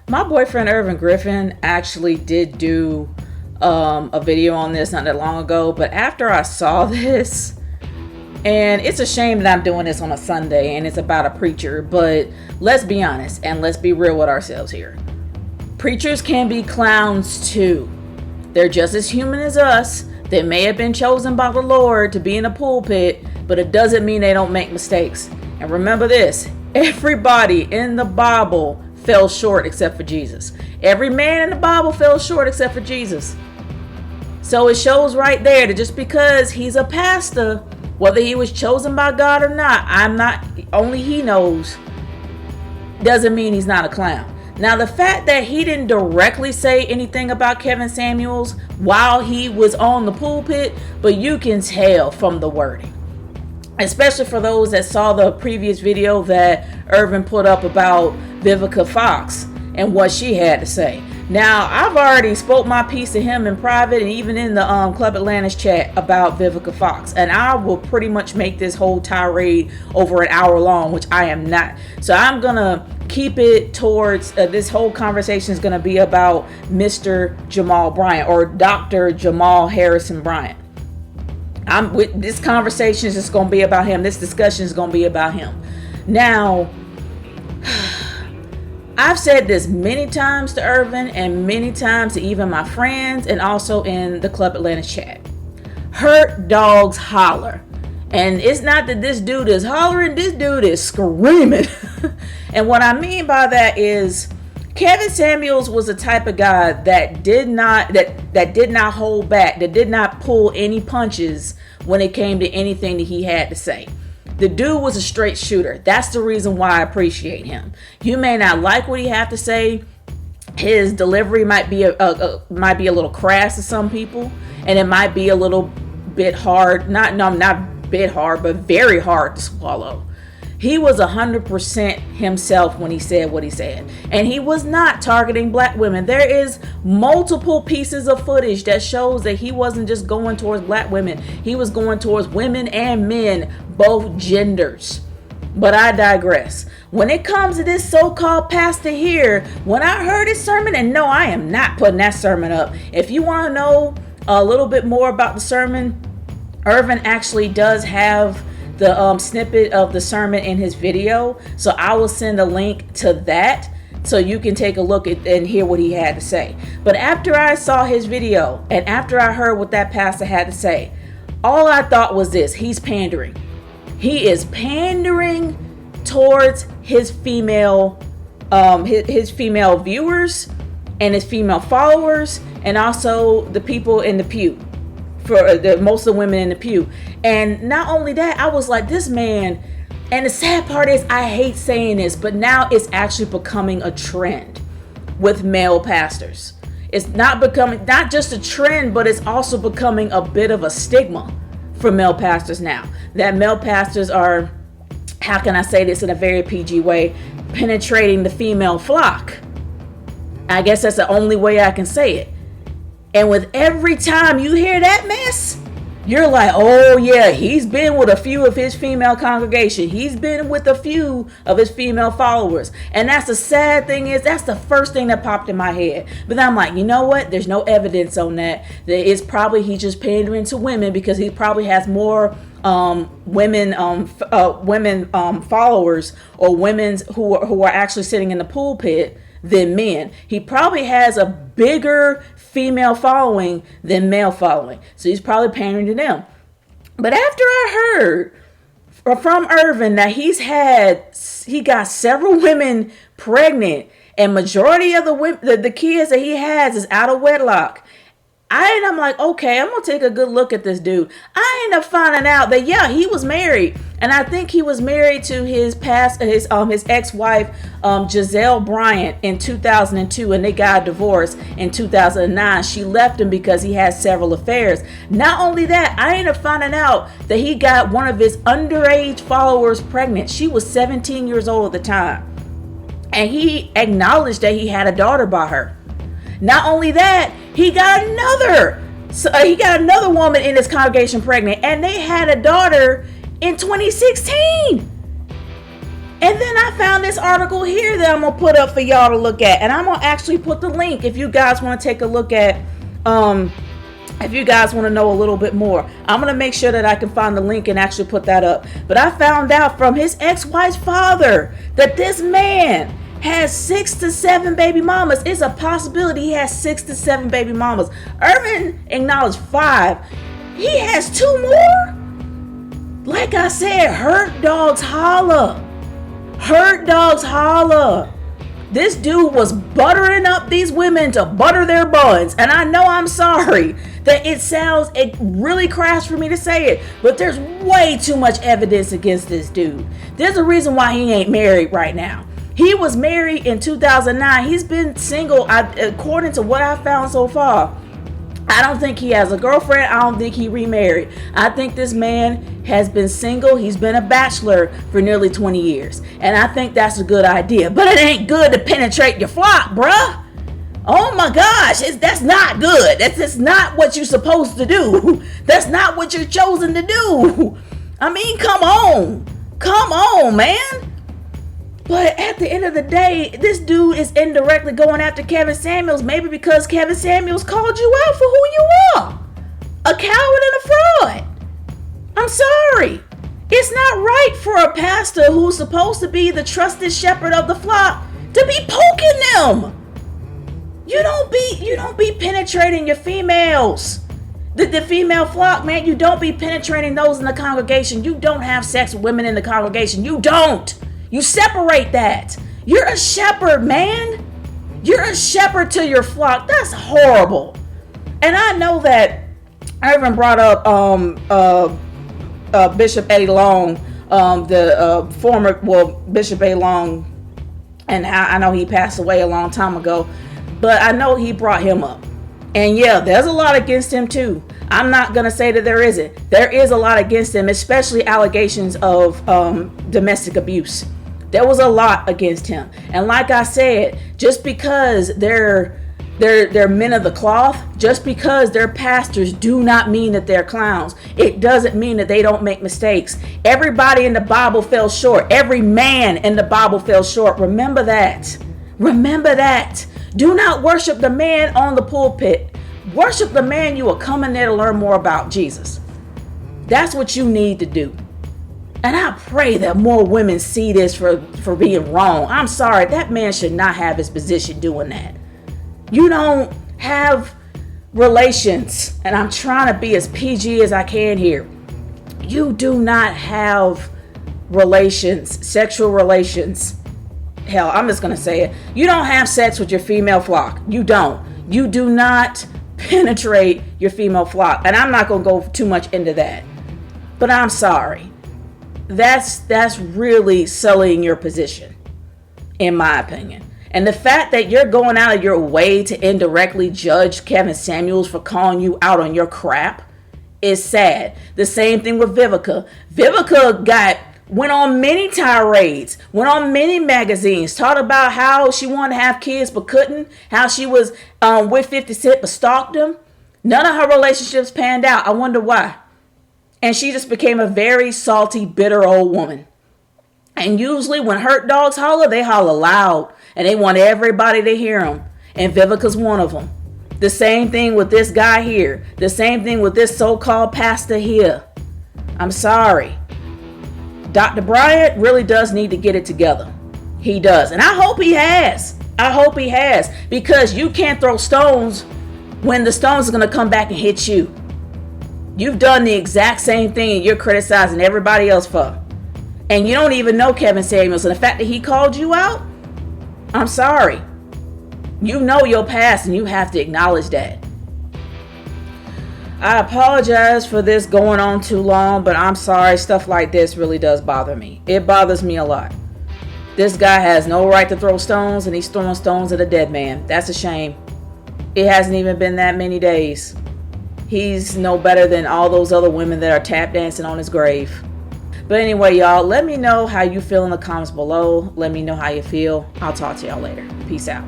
My boyfriend Irvin Griffin actually did do a video on this not that long ago, but after I saw this, and it's a shame that I'm doing this on a Sunday and it's about a preacher, but let's be honest and let's be real with ourselves here. Preachers can be clowns too. They're just as human as us. They may have been chosen by the Lord to be in a pulpit, but it doesn't mean they don't make mistakes. And remember this, everybody in the Bible fell short except for Jesus. Every man in the Bible fell short except for Jesus. So it shows right there that just because he's a pastor, whether he was chosen by God or not, only he knows, doesn't mean he's not a clown. Now, the fact that he didn't directly say anything about Kevin Samuels while he was on the pulpit, but you can tell from the wording. Especially for those that saw the previous video that Irvin put up about Vivica Fox and what she had to say. Now, I've already spoke my piece to him in private and even in the Club Atlantis chat about Vivica Fox. And I will pretty much make this whole tirade over an hour long, which I am not. So I'm going to keep it towards, this whole conversation is going to be about Mr. Jamal Bryant or Dr. Jamal Harrison Bryant. This conversation is just going to be about him. This discussion is going to be about him. Now, I've said this many times to Irvin and many times to even my friends and also in the Club Atlantis chat. Hurt dogs holler. And it's not that this dude is hollering, this dude is screaming. And what I mean by that is Kevin Samuels was the type of guy that did not hold back, that did not pull any punches when it came to anything that he had to say. The dude was a straight shooter. That's the reason why I appreciate him. You may not like what he had to say. His delivery might be a little crass to some people, and it might be a little bit hard. Not bit hard, but very hard to swallow. He was 100% himself when he said what he said. And he was not targeting black women. There is multiple pieces of footage that shows that he wasn't just going towards black women. He was going towards women and men, both genders. But I digress. When it comes to this so-called pastor here, when I heard his sermon, and no, I am not putting that sermon up. If you want to know a little bit more about the sermon, Irvin actually does have the snippet of the sermon in his video, so I will send a link to that so you can take a look at and hear what he had to say. But after I saw his video and after I heard what that pastor had to say, all I thought was this: he's pandering. He is pandering towards his female his female viewers and his female followers, and also the people in the pew, for most of the women in the pew. And not only that, I was like, this man, and the sad part is, I hate saying this, but now it's actually becoming a trend with male pastors. It's not just a trend, but it's also becoming a bit of a stigma for male pastors now. That male pastors are, how can I say this in a very PG way, penetrating the female flock. I guess that's the only way I can say it. And with every time you hear that mess, you're like, oh yeah, he's been with a few of his female congregation. He's been with a few of his female followers. And that's the sad thing is, that's the first thing that popped in my head. But then I'm like, you know what? There's no evidence on that. It's probably he's just pandering to women because he probably has more women followers or women who are actually sitting in the pulpit than men. He probably has a bigger female following than male following, so he's probably pandering to them. But after I heard from Irvin that he got several women pregnant, and majority of the kids that he has is out of wedlock, I'm like, okay, I'm gonna take a good look at this dude. I end up finding out that yeah, he was married, and I think he was married to his ex-wife Gizelle Bryant in 2002, and they got a divorce in 2009. She left him because he had several affairs. Not only that, I ended up finding out that he got one of his underage followers pregnant. She was 17 years old at the time, and he acknowledged that he had a daughter by her. Not only that, he got another woman in his congregation pregnant, and they had a daughter in 2016. And then I found this article here that I'm going to put up for y'all to look at. And I'm going to actually put the link if you guys want to take a look at, if you guys want to know a little bit more. I'm going to make sure that I can find the link and actually put that up. But I found out from his ex-wife's father that this man has 6 to 7 baby mamas. It's a possibility he has 6 to 7 baby mamas. Irvin acknowledged 5. He has 2 more? Like I said, hurt dogs holler. Hurt dogs holler. This dude was buttering up these women to butter their buns. And I know I'm sorry that it really crass for me to say it, but there's way too much evidence against this dude. There's a reason why he ain't married right now. He was married in 2009. He's been single, according to what I found so far. I don't think he has a girlfriend. I don't think he remarried. I think this man has been single. He's been a bachelor for nearly 20 years. And I think that's a good idea. But it ain't good to penetrate your flock, bruh. Oh my gosh, that's not good. That's just not what you're supposed to do. That's not what you're chosen to do. I mean, come on. Come on, man. But at the end of the day, this dude is indirectly going after Kevin Samuels, maybe because Kevin Samuels called you out for who you are. A coward and a fraud. I'm sorry. It's not right for a pastor who's supposed to be the trusted shepherd of the flock to be poking them. You don't be penetrating your females. The female flock, man, you don't be penetrating those in the congregation. You don't have sex with women in the congregation. You don't. You separate that. You're a shepherd, man. You're a shepherd to your flock. That's horrible. And I know that Irvin brought up Bishop Eddie Long, Bishop Eddie Long, and I know he passed away a long time ago, but I know he brought him up. And yeah, there's a lot against him too. I'm not going to say that there isn't. There is a lot against him, especially allegations of domestic abuse. There was a lot against him. And like I said, just because they're men of the cloth, just because they're pastors, do not mean that they're clowns. It doesn't mean that they don't make mistakes. Everybody in the Bible fell short. Every man in the Bible fell short. Remember that. Remember that. Do not worship the man on the pulpit. Worship the man you are coming there to learn more about, Jesus. That's what you need to do. And I pray that more women see this for being wrong. I'm sorry, that man should not have his position doing that. You don't have relations, and I'm trying to be as PG as I can here. You do not have relations, sexual relations. Hell, I'm just going to say it. You don't have sex with your female flock. You don't. You do not penetrate your female flock. And I'm not going to go too much into that. But I'm sorry. That's really sullying your position, in my opinion. And the fact that you're going out of your way to indirectly judge Kevin Samuels for calling you out on your crap is sad. The same thing with Vivica. Vivica went on many tirades, went on many magazines, talked about how she wanted to have kids but couldn't, how she was with 50 Cent but stalked him. None of her relationships panned out. I wonder why. And she just became a very salty, bitter old woman. And usually when hurt dogs holler, they holler loud. And they want everybody to hear them. And Vivica's one of them. The same thing with this guy here. The same thing with this so-called pastor here. I'm sorry. Dr. Bryant really does need to get it together. He does. And I hope he has. I hope he has. Because you can't throw stones when the stones are going to come back and hit you. You've done the exact same thing and you're criticizing everybody else for. And you don't even know Kevin Samuels. And the fact that he called you out, I'm sorry. You know your past and you have to acknowledge that. I apologize for this going on too long, but I'm sorry. Stuff like this really does bother me. It bothers me a lot. This guy has no right to throw stones and he's throwing stones at a dead man. That's a shame. It hasn't even been that many days. He's no better than all those other women that are tap dancing on his grave. But anyway, y'all, let me know how you feel in the comments below. Let me know how you feel. I'll talk to y'all later. Peace out.